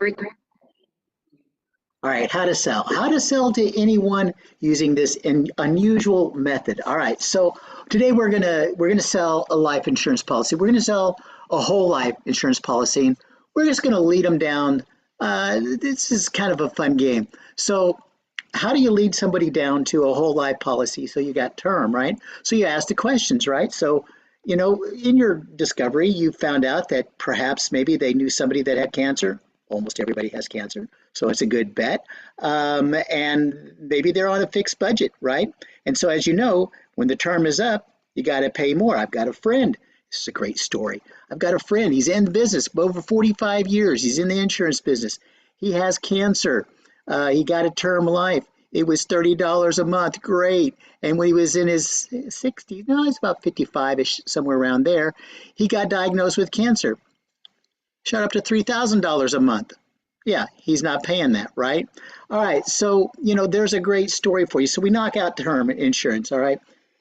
All right, how to sell. How to sell to anyone using this unusual method. All right, so today we're gonna sell a life insurance policy. We're gonna sell a whole life insurance policy, and we're just gonna lead them down. This is kind of a fun game. So, how do you lead somebody down to a whole life policy? So you got term, right? So you ask the questions, right? So, in your discovery, you found out that perhaps maybe they knew somebody that had cancer. Almost everybody has cancer, so it's a good bet. And maybe they're on a fixed budget, right? And so, as you know, when the term is up, you got to pay more. I've got a friend. This is a great story. I've got a friend. He's in business over 45 years. He's in the insurance business. He has cancer. He got a term life. It was $30 a month. Great. And when he was in his 60s, no, he's about 55-ish, somewhere around there, he got diagnosed with cancer. Shot up to $3,000 a month. Yeah, he's not paying that, right? All right, so, there's a great story for you. So we knock out term insurance, all right?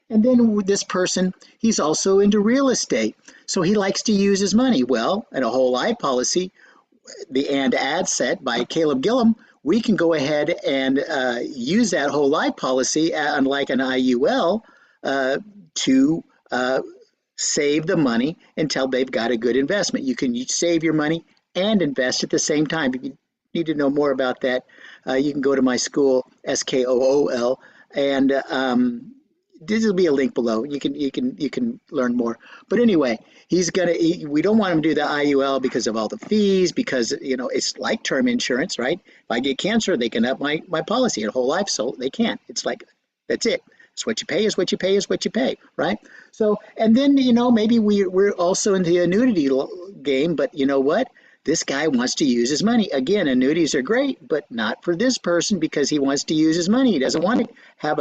And then this person, he's also into real estate. So he likes to use his money. Well, in a whole life policy, the and ad set by Caleb Gillum, we can go ahead and use that whole life policy, unlike an IUL, to save the money until they've got a good investment. You can save your money and invest at the same time. If you need to know more about that, you can go to my school, SKOOL, and this will be a link below. You can learn more. But anyway, we don't want him to do the IUL because of all the fees, because it's like term insurance, right? If I get cancer, they can up my policy a whole life, so they can't. It's like that's it. It's what you pay is what you pay is what you pay, right? So, and then maybe we're also in the annuity game, but you know what? This guy wants to use his money. Again, annuities are great, but not for this person because he wants to use his money. He doesn't want to have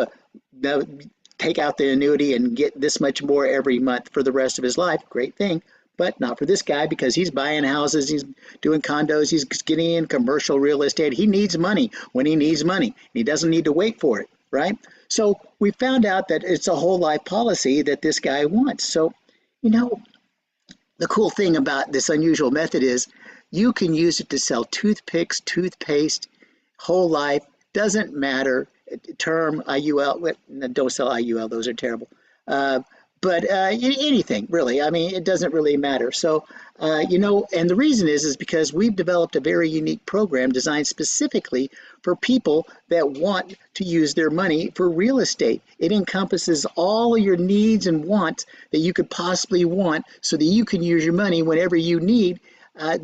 take out the annuity and get this much more every month for the rest of his life. Great thing, but not for this guy because he's buying houses, he's doing condos, he's getting in commercial real estate. He needs money when he needs money. He doesn't need to wait for it, right? So we found out that it's a whole life policy that this guy wants. So, the cool thing about this unusual method is you can use it to sell toothpicks, toothpaste, whole life, doesn't matter. Term, IUL, don't sell IUL, those are terrible. But anything really, I mean, it doesn't really matter. So, and the reason is because we've developed a very unique program designed specifically for people that want to use their money for real estate. It encompasses all of your needs and wants that you could possibly want so that you can use your money whenever you need,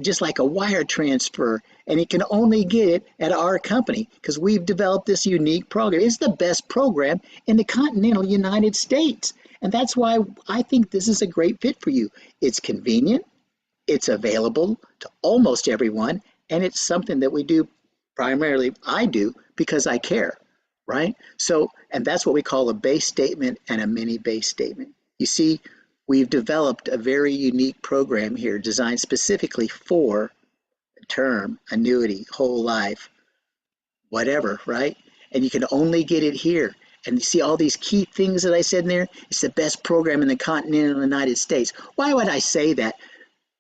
just like a wire transfer. And you can only get it at our company because we've developed this unique program. It's the best program in the continental United States. And that's why I think this is a great fit for you. It's convenient, it's available to almost everyone, and it's something that we do primarily, I do, because I care, right? So, and that's what we call a base statement and a mini base statement. You see, we've developed a very unique program here designed specifically for term, annuity, whole life, whatever, right? And you can only get it here. And you see all these key things that I said in there? It's the best program in the continental United States. Why would I say that?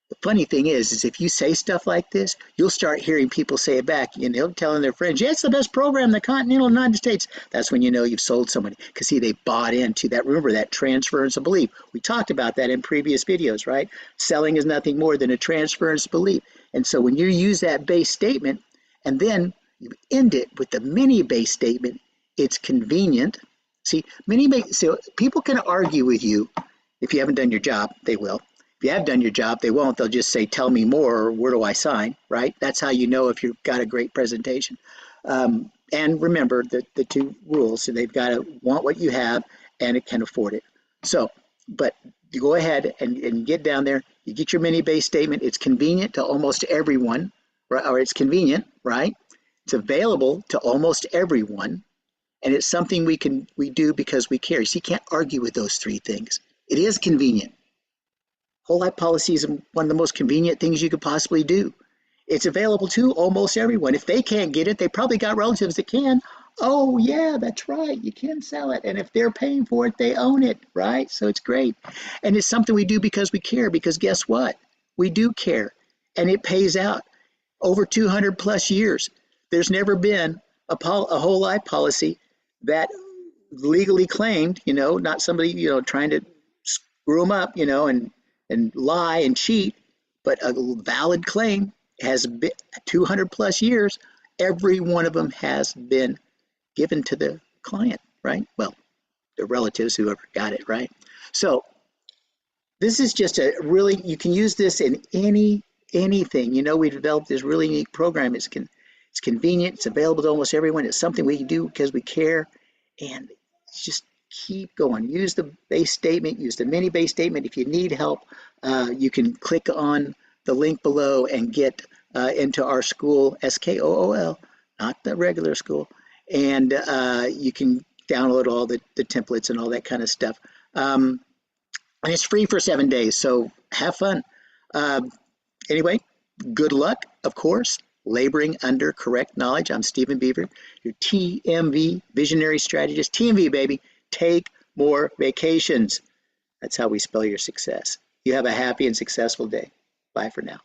The funny thing is if you say stuff like this, you'll start hearing people say it back. They're telling their friends, yeah, it's the best program in the continental United States. That's when you know you've sold somebody. Because see, they bought into that. Remember that transference of belief. We talked about that in previous videos, right? Selling is nothing more than a transference of belief. And so when you use that base statement and then you end it with the mini base statement, it's convenient. See, so people can argue with you if you haven't done your job, they will. If you have done your job, they won't. They'll just say, tell me more, or where do I sign, right? That's how you know if you've got a great presentation. And remember the two rules. So they've got to want what you have and it can afford it. So, but you go ahead and get down there. You get your mini base statement. It's convenient to almost everyone, right? Or it's convenient, right? It's available to almost everyone. And it's something we do because we care. So you can't argue with those three things. It is convenient. Whole life policy is one of the most convenient things you could possibly do. It's available to almost everyone. If they can't get it, they probably got relatives that can. Oh yeah, that's right. You can sell it. And if they're paying for it, they own it, right? So it's great. And it's something we do because we care, because guess what? We do care. And it pays out. over 200 plus years. There's never been a whole life policy that legally claimed, not somebody, trying to screw them up, and lie and cheat, but a valid claim has been 200 plus years. Every one of them has been given to the client, right? Well, the relatives, whoever got it, right? So this is just you can use this in anything. We developed this really neat program. It's convenient. It's available to almost everyone. It's something we can do because we care, and just keep going. Use the base statement. Use the mini base statement. If you need help, you can click on the link below and get into our school, SKOOL, not the regular school, and you can download all the templates and all that kind of stuff. And it's free for 7 days, so have fun. Anyway, good luck, of course, laboring under correct knowledge. I'm Stephen Beaver, your TMV Visionary Strategist. TMV, baby, take more vacations. That's how we spell your success. You have a happy and successful day. Bye for now.